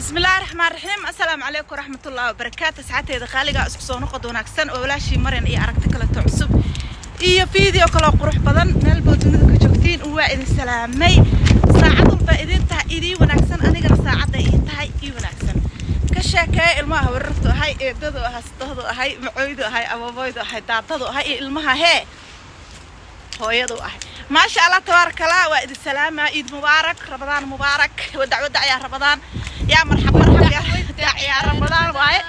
بسم الله الرحمن الرحيم. السلام عليكم ورحمة الله وبركاته. ساعتي إذا خالقة اسكسون قدونا كسن ولا شيء مرن إيه عرقتك لا تعصب إيه فيديو كلا قروح بدن نلبس من كجوكتين وواحد السلامي ساعة البايدين تهيدي ونكسن أنا جرى ساعة إيه تهي إيه ونكسن كشكاء المها ورثو هاي إددو هستهدو هاي معيدو هاي أبويدو هاي تعطدو هاي المها هي هويدو هاي ما شاء الله تبارك الله وإذ السلامة عيد مبارك رمضان مبارك ودع يا رمضان يا مرحبا يا رمضان واي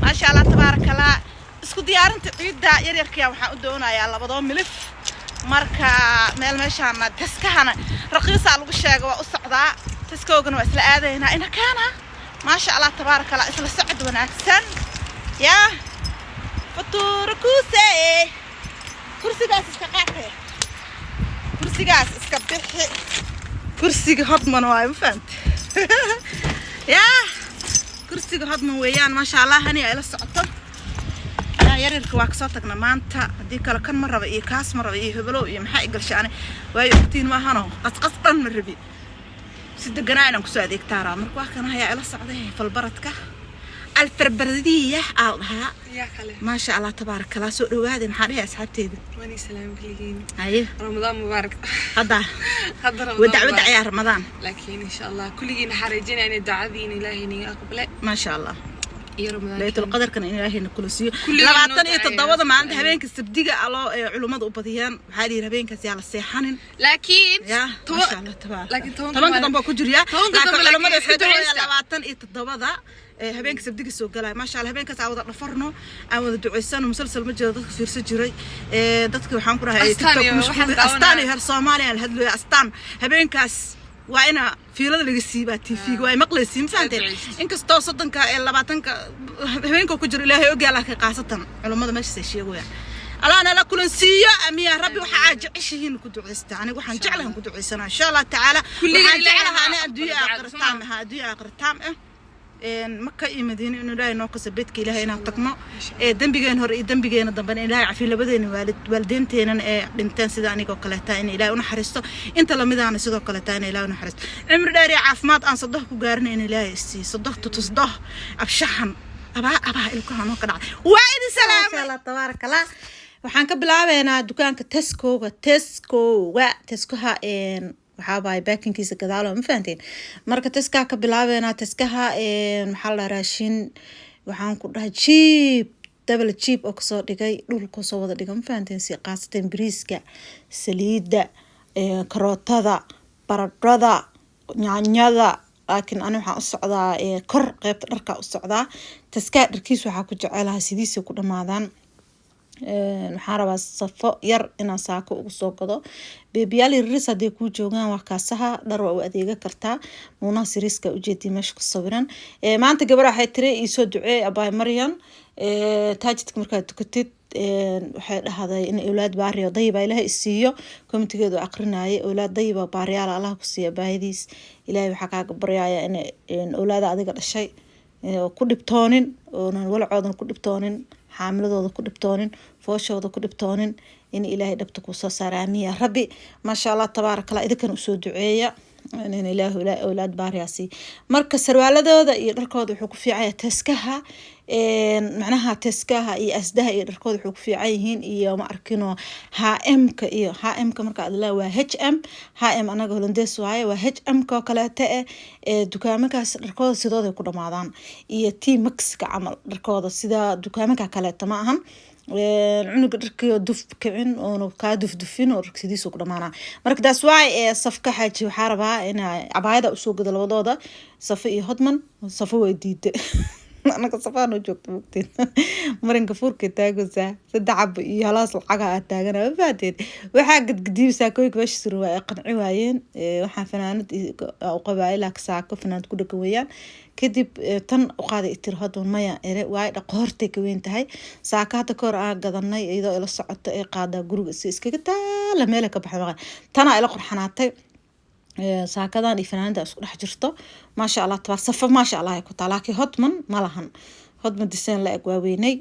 ما شاء الله تبارك الله اسكو ديارنت عيدا يريركيا waxaan u doonayaa labadoo milif marka meel meeshaan taskahana raqiisa lagu sheego waa u socdaa taskoogana waa isla aadaynaa ina kaana ma sha Allah تبارك الله isla socod wanaagsan ya futur kuusay kursigaas iska qaatay kursigaas iska bixi kursiga hadman waa ma fahant يا كرسي هضم ويان ما شاء الله هني على السعطة يا يريرك واكساتك نمانتا ديك لو كان مرة بإيه كاس مرة بإيه هبلو يمحق قلشاني ويقتين ما هنو قصقصا من ربي سد قناعنا كساديك تارا مركوا كان هي على السعطة في البرتكة الفربردية أوها ما شاء الله تبارك الله سوق روادي محارية أصحابتي واني سلام كلين أيه رمضان مبارك هذا رمضان ودع يا رمضان لكن إن شاء الله كلين حرجين يعني دعاذين إلهي إني أقبل ما شاء الله يا رمضان ليت القدر كان إلهي نقول سيو لبعتن يتضوض ما عند هبينك السبديقة على علومات أبطيان هذه هبينك على السيحان لكن يا ما شاء الله تبارك لكن طبعا كده بكجريا لكن علومات الحدود لبعتن يتضوض هبينك سبديقة سوق جلا ما شاء الله هبينك تعود رفرنا أو دعيسان ومسلسل مجد ضد في سجري ضدك وحنكرها أستاني هالصومالي الهدلو أستان هبينكاس وأنا في لذا الجسيبات في جواي مقلسين فانتين إنك استوصدن كاللباتن هبينكو كجري له يوجي على قاصة علومات ماشي شيء ويا أنا لا كل سيا أمي يا ربي وحاجة عشهين كنت عستاني وحنجعلهم كنت عسنا إن شاء الله تعالى وحنجعلها أنا أدوية قرطام هادوية قرطام مكة مدينة إنه لا يناقص بيتك إلهي إنها تقمع دنبيجين هر دنبيجين ضمن إلهي عفي لبدين والدين تينا بنتين سداني كوكلتين إلهي ونحرسته أنت لما إذا أنا سدوا كوكلتين إلهي ونحرست عمر داري عفمات أن صدق وجارن إن إلهي استي صدقت تصدق أبشحن أبا إلكم هنو كنا وعيد السلام الله تبارك الله وحن كبلعنا دكان تسكوها إن waxaa baakinkiisa gadaalo ma fahanteen marka taska ka bilaabeena taskaha maxaa la raashin waxaan ku dhahay cheap double cheap oo soo dhigay dhulka soo wada dhigay ma fahanteen si qaasatan bariiska saliida karootada baradhada yaanyada laakiin ana waxaan u socdaa kor qaybta dharka u socdaa taska dharkiisa waxaa ku jecelahay sidiisa ku dhamaadaan waxaan rabaa safo yar inaan saako ugu soo gado beebiyaal yaryar hadday kuu joogaan wax kaasaha dhar waa u adeega kartaa muuna siriiska ujeedii meesha ku sawiran maanta gabar waxay tiri ii soo duceey abaay maryan taajidka markaad tukatid waxay dhahday in awlaad baariyo dayiba ilaahay isiiyo komitigeedu aqrinaaye awlaad dayiba baariyaal allah ku siiya baahdiis ilaahay waxaa kaaga baryaaya in awlaada adiga dhashay ku dhibtoonin oonan walacoodan ku dhibtoonin حاملودو ku dhibtoonin fooshooda ku dhibtoonin in ilaahay dhabta ku soo saaraamiya rabbi ma sha Allah tabaaraka Allah idinkan u soo duceeya in ilaahu la awlaad baariyaasi marka sarwaaladooda iyo dharkooda wuxuu ku fiicay taskaha macnaha taskaha iyo asdaha iyo dharkooda wuxuu ku fiicay yihiin iyo ma arkino HM-ka iyo HM-ka marka aad la waa HM anaga Hollandees waaye waa HM-ka kale dukaamadaas dharkooda sidoo ku dhamaadaan iyo T-Max-ka camal dharkooda sida dukaamada kale ma ahan cunuga dharkiyo duf kicin oo ka dufin oo ragsidiisu ku dhamaana marka taas waay safka xaaji waxa rabaa in abaayada u soo gado labadooda safo iyo hodman safo way diiday anaga safaan oo joogto waqtiin marinka furka taagaysa sadacab iyo halaas lacaga aad taagana faadeen waxa gadgadiibsa kooyk bash sir waa qanci waayeen waxa fanaanad oo qabaay laak saako fanaanad ku dhagan weeyaan kadib tan u qaaday tirhadun maya ere way dhaqoortay ka weyn tahay saakada kor aan gadanay iyadoo ila socoto ee qaada guriga si iskaga taala meel ka baxay tana ila qurxanaatay saakadan ifanaanda isku dhex jirto ma sha Allah tabaar safa ma sha Allah ku talaaki hodman malahan hodman diseen la egwaaweynay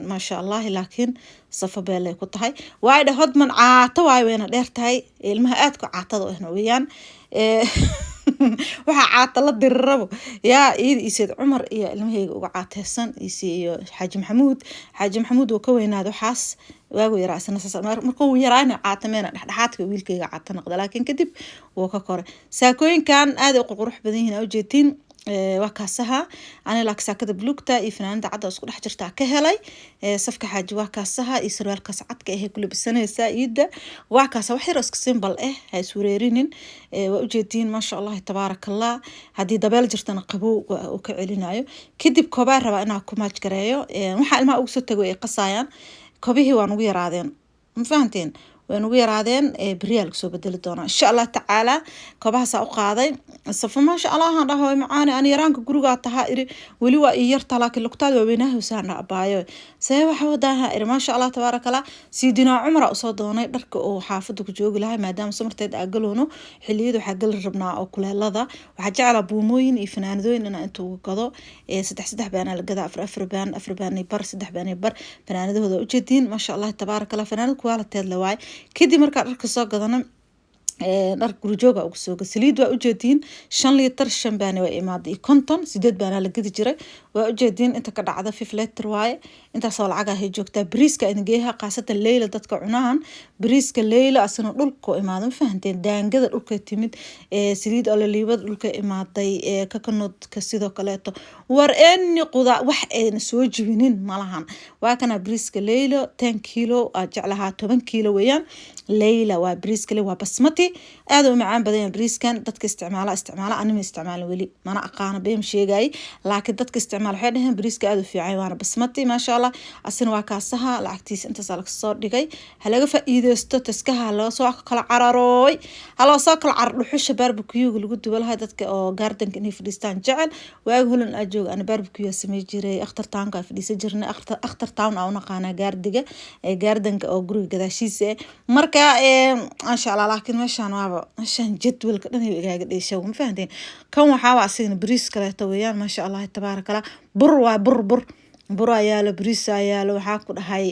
ma sha Allah laakiin safa beelay ku tahay waayda hodman caata waay weena dheer tahay ilmaha aad ku caatada oo weeyaan waxaa caata la dirirabo yaa iyada iseed cumar iyo ilmahayga uga caateysan iyo xaaji maxamuud oo ka weynaado waxaas waagu yaraa isna markuu yaraana caatameena dhexdhexaadka wiilkayga caata noqda laakiin kadib wuu ka koray saakooyinkan aad u qurux badan yihiin u jeedin waa kaasaha ani laak saakada bluugta iyo fanaanada cadda isku dhex jirtaa ka helay safka xaaji waa kaasaha iyo sarwaalkaas cadka ah ku labisanaysaa iida waa kaasa wax yar iska simbal ah ha iswareerinin waa u jeedin ma sha Allah tabaarakallah hadii dabeel jirtana qabow oo ka celinayo kadib koobaa raba inaa ku maaj gareeyo waxa ilmaha ugu soo tago ay qasayaan koobihii waan ugu yaraadeen ma fahanteen waan ugu yaraadeen bariyaal soo bedeli doona insha Allah tacaala koobahaas u qaaday safa ma sha Allah aan dhaho macaani aan yaraanka guriga tahaa iri wali waa yarta laakiin lugtaada waa weynaha usaan abaayo see waxa wadaha iri ma sha Allah tabaarakallah sidina Umar soo doonay dharka oo xaafada ku joogi lahay maadaama samarteed aagaloono xiliyada waxa gal rabnaa oo kuleelada waxa jecel buumooyin iyo fanaanadooyin inta ugu gado saddex baan la gadaa afar baan bar saddex baan bar fanaanadooda u jeedin ma sha Allah tabaarakallah fanaanad quality la waay kadib markaa dharka soo gadana dhar gurjooga ugu soo saliid waa u jeedin 5 litir shambaani waa imaaday 50 8 baana la gadi jiray waa u jeedin inta ka dhacda 5 litir waaye inta soo lacag ah joogta bariiska in geeyaha qaasatan Leila dadka cunaan bariiska Leila asna dhulka imaadan fahanteen daangada dhulka timid saliid oo la liibad dhulka imaaday ka kanodka sidoo kale war in quda wax aan soo jibinin malahan waa kana bariiska Leila 10 kilo ajeclaha 10 kilo weeyaan Leila waa bariiska le waa basmati aad u macaan badan bariiskan dadka isticmaala anima isticmaal wali mana aqaan beem sheegay laakiin dadka isticmaal waxay dhahan bariiska aad u fiican waana basmati ma sha Allah asina waa kaasaha lacagtiisa inta salka soo dhigay halaga faa'iideysto taskaha loo soo kala cararooy halo soo kala cardhuxusha barbecue lagu dubalahay dadka oo gardenka inay fadhiistaan jecel waag hulan ajoog ana barbecue samee jiray akhtartaanka fadhiisa jirnay akhtartaan oo naqaana gardenka oo guriga gadaashiisa marka insha Allah laakiin meeshan waaba meeshan jadwalka dhan igaaga dheeshay ma fahanteen kan waxa waa asigna bariis kale weeyaan ma sha Allah tabaarakallah bur ayaa la bariis ayaa la waxa ku dhahay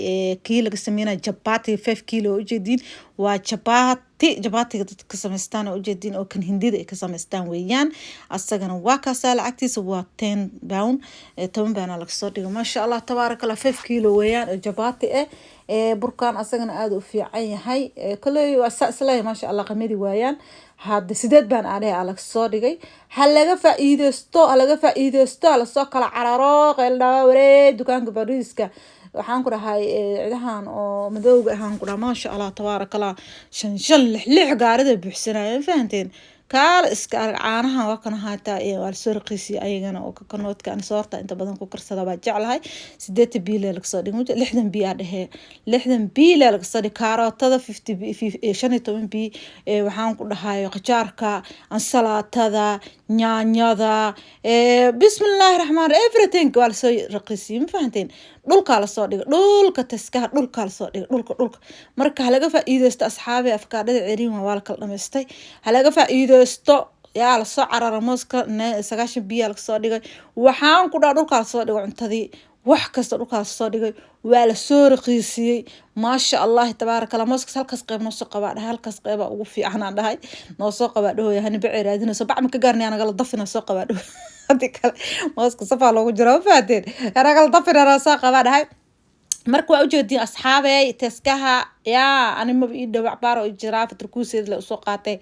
kiilo ka sameeyna chapati 5 kilo u jeedin waa chapati dadka sameystaan u jeedin oo kan hindida ay ka sameystaan weeyaan asagana waa ka soo lacagtiisa waa 10 pound 10 baan la soo dhigo ma sha Allah tabaarakallah 5 kilo weeyaan oo chapati burkan asagana aad u fiican yahay kulay waa saasay ma sha Allah qamadi waayaan hadda 8 baan alex soo dhigay hal laga faa'iideysto la soo kala cararo qeylda wareey dukaanka bariiska waxaan ku dhahay ciidahan oo madowga ahaan ku dhahay ma sha Allah tabaarakallah 5 gaarida buuxsanayeen fahanteen kaal iska caanaha waa kana haata waa soo raqiisi ayagana oo ka kanoodka aan soorta inta badan ku karsada baa jeclahay 8 biil la soo dhigo 60 biil dhahe 60 biil la soo dhigo karootada 15 biil waxaan ku dhahay qajaarka ansalaatada nyaanyada bismillaahir rahmaanir everything waa soo raqiisi ma fahanteen dhulka la soo dhigo dhulka taskaha dhulka la soo dhigo dhulka marka laga faa'iideysto asxaabi afkaadada ceeriin waa la kala dhameystay halaga faa'iideysto yaa la soo carara mooska 9 biyo la soo dhigay waxaan ku dhahay dhulka la soo dhigo cuntadii wax kasta dhulka la soo dhigay waa la soo raqiisiyay ma sha Allah tabaarakallah mooska halkaas qayb noo soo qabaa halkaas qayb ugu fiican aan dhahay noo soo qabaa dhooy hani baciraadina soo bacma ka gaarnay anaga la dafina soo qabaa dhooy hadii kale mooska safa loogu jiro faadeen anaga la dafina soo qabaa dhahay marka waa u jeedin asxaabay taskaha yaa anima ii dhawac baaro jiraa fatarkuuseed la soo qaatay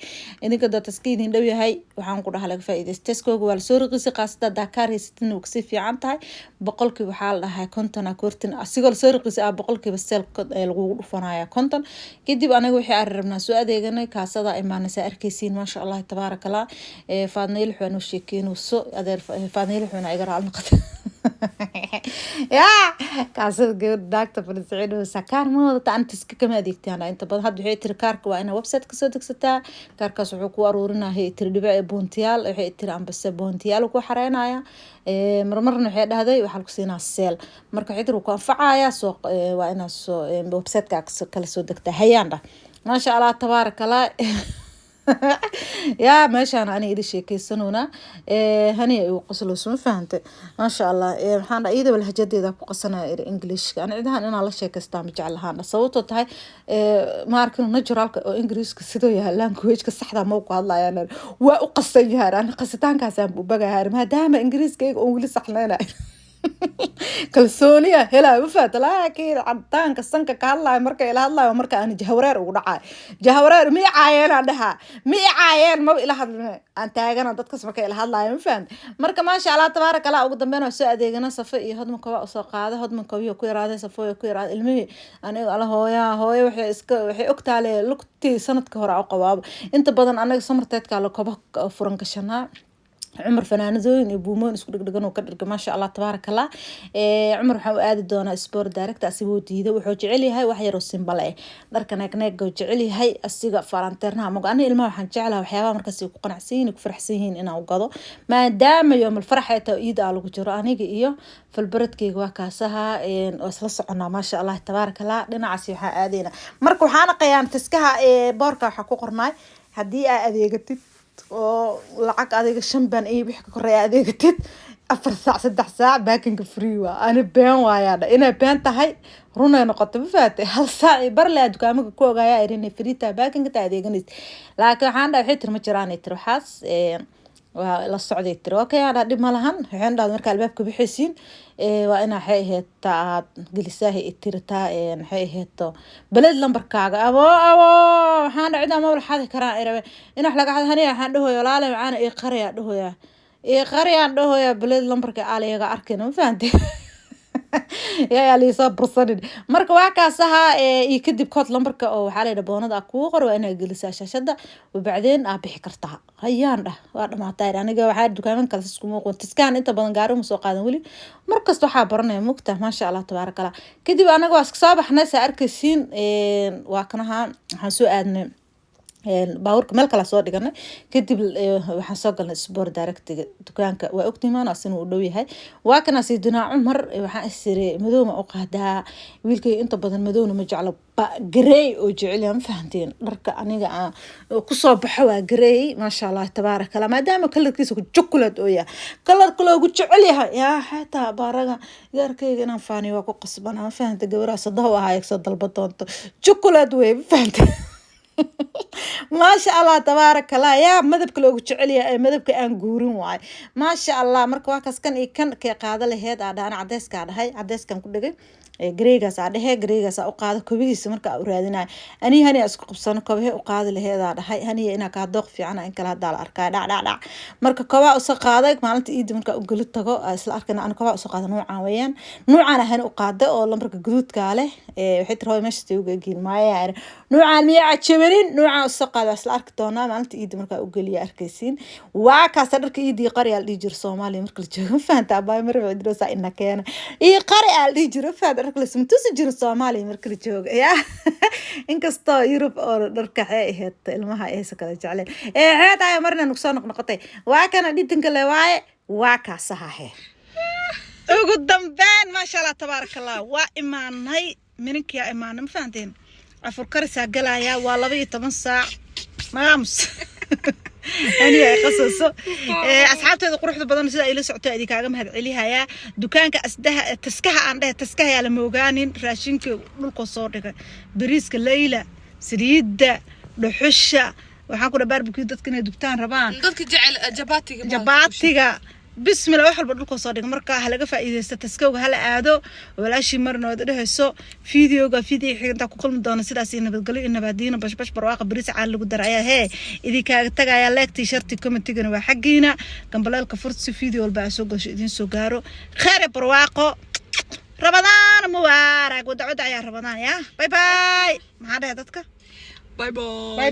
idinka dad taskiin dhow yahay waxaan ku dhahay laga faa'iideysto taskooga waa la soo raqiisi qaasada Dakar haysatin oo si fiican tahay boqolkiiba waxa la dhahay 50 kortin asigoo soo raqiisi boqolkiiba selka lagu dhufanaya 50 kadib anaga wixii aan rabnaa soo adeeganay kaasada imaanaysa arkaysiin ma sha Allah tabaarakallah faadnayl wuxuu sheekeeno soo adeer faadnayl wuxuu iga raal noqotay yaa kaasada doctor Fadciido sakar moodta antiska kama adeegtaan inta badan hadda waxay tiri kaarka waa ina website ka soo degsataa kaarkaas wuxuu ku aruurinahay tiri dhibic boontiyaal waxay tiri ambase boontiyaal ku xareynaya marmarna waxay dhahday waxa lagu siinaa seel marka xidir ku anfacaya soo waa ina soo website ka kala soo degtaa hayaanda ma sha Allah tabaarakallah يا ماشي أنا إلي شيء كيسنونا هني وقصلوا اسمه فهمت ما شاء الله حنا إذا بالهجدي ذا قصنا إنجليش أنا إذا أنا على شيء كستام جعل هذا صوته هاي ما أركن نجرال إنجليش كسيدو يا لانكويج كصحة موقع الله يعني وأقصيها أنا قصتان كاسم ببقى هارم هذا ما إنجليش كي أقول صح لنا kalsooniya helaa ma faata laakiin caddaanka sanka ka hadlaayo marka ila hadlaayo marka aan jahwareer ugu dhacay jahwareer mi caayeen aan dhahaa mi caayeen ma ila hadlay aan taagana dadkas marka ila hadlaayo ma faanta marka maasha Allah tabaaraka Allah ugu dambeyn soo adeegana safo iyo hodmanka waa soo qaada hodmanka iyo ku yaraada safo iyo ku yaraada ilmihi aniga ala hooyo waxay ogtaale lugtii sanadka hore u qabaabo inta badan anaga samarteedka la kobo furan gashanaa عمر فنانزوين يبومون اسكو دغدغن وكدغ ما شاء الله تبارك الله عمر waxaa aadi doona sport direct asigu diiday wuxuu jecel yahay wax yar oo simple ah dharka neeg oo jecel yahay asiga faranteerna ma aan ilmaha waxaan jecelahay waxyaabaha markaas ku qanacsiin ku farxsan yihiin inaan u gado maadaama yoom farxada iida lagu jiro aniga iyo falbaradkeyga waa kaasaha oo isla soconaa ma sha Allah تبارك الله dhinacaas waxa aadeyna marka waxaan qiyaan taskaha boorka waxa ku qornay hadii aad adeegatid oo lacag adiga 5 baan ay wixii ka koreeya adeegatid 4 saac 3 saac baakinka free waa ana been waayada ina been tahay runay noqoto ma faatay hal saac bar la dukaamada ku ogaaya irin free ta baakinka ta adeeganis laakiin waxaan dhahay tir ma jiraan tir waxaas waa la socday tir okay ana dib ma lahan waxaan dhahay marka albaabka bixisiin waa ina hay heeta gelisaha tirta hay heeto balad lambarkaaga abo waxaan dhacdaa ma wal xadi karaa irabe in wax laga hadhaniya waxaan dhahoyo walaalo macaan ee qariya dhahoya dhahoya balad lambarka aaliga arkina ma fahanti يا ليسا برصدين مركا واكاسها يكدب كود لمبركا او waxaa leeyahay boonada ku qor waa inay gelisaa shashada وبعدين bixi kartaa hayaan waa dhamaatay aniga waxa dukaaman kala isku muuqan tiskaan inta badan gaaro ma soo qaadan wali markasta waxa baranay mugta ma sha Allah tabaaraka Allah kadib anaga waa iska soo baxnay sa arkaysiin waa kanaha waxaan soo aadnay باورك ملك لا soo dhiganay kadib waxaan soo galnay sport direct dukaanka waa ogtimaan asin uu dhow yahay waa kana sidina Umar waxaan isiri madooma u qaadaa wiilkay inta badan madoona ma jeclo grey oo jecel ma fahanteen dharka aniga ku soo baxo waa grey ma sha Allah tabaaraka Allah maadaama kalarkiisa ku chocolate oo yahay kalarka loogu jecel yahay yaa xataa baaraga yarkayga inaan faani waa ku qasban ma fahantay gabadha sadaw ah ay soo dalba doonto chocolate way ma fahantay ما شاء الله تبارك الله يا مذبك لو جعلي مذبك أن جورين واي ما شاء الله مركوا كسكن كان كقاعدة لهاد أنا عدس قاعدة هاي عدس كان كل جي جريجاس عده جريجاس أو قاعدة كويس مركا أورادنا أني هني أسقط بصنا كويه وقاعدة لهاد هاي هني أنا قاعد ضغط في عنا إنك هذا الأركان لا مركا كوا أسقاعدة مالت إيد مركا أقولت تجو أصل أركان أنا كوا أسقاعدة نوع أنا هني وقاعدة والله مركا جدود كاله وحيت هاي مش تيجي جين ما يعني نوع مية عشرين نوع أسقاعدة أصل أركتونا مالت إيد مركا أقولي أركيسين وكاسرك إيدي قرية اللي صومالي مركا الجو فانت أباي مرة دراسة إنك أنا قرية اللي فهد ركل اسمه تسجل الصومالي مركل جوج يا إنك استا يوروب أو دركة هي المها إيه سكال جعله هذا مرنا نقصان نقطة وكان دي تنقل واي وكا صحيح وقدام بان ما شاء الله تبارك الله وإيمان هاي منك يا إيمان ما فهمتين أفكر ساقلا يا والله بي 8 ساعة ما أمس أنا قصص أصحابتي إذا قرحت بدن سيدا إلى سعتي أديك عجم هذا عليها يا دكان كأسدها تسكها عندها تسكها على موجانين راشينك بالقصور بريسك الليلة سريدة لحشة وحاكونا باربكيو دتكنا دبتان ربان دتك جعل جباتيga بسم الله وحول بدل قصادق مركا هلاقة فائدة ستسكوا هلا عادو ولا شيء مرة ده هسه فيديو حين كل مدان سلاسين بتقولي إن بعدين باش برواقة بريس على اللي قدر عيا هي إذا كتجا يلاك تيشرت كومنت تجنا وحقينا كان بلاك فرص فيديو البعثوق شدين سجارو خير برواقة رمضان مبارك ودعوة يا رمضان يا باي باي ما هذا دتك باي باي باي باي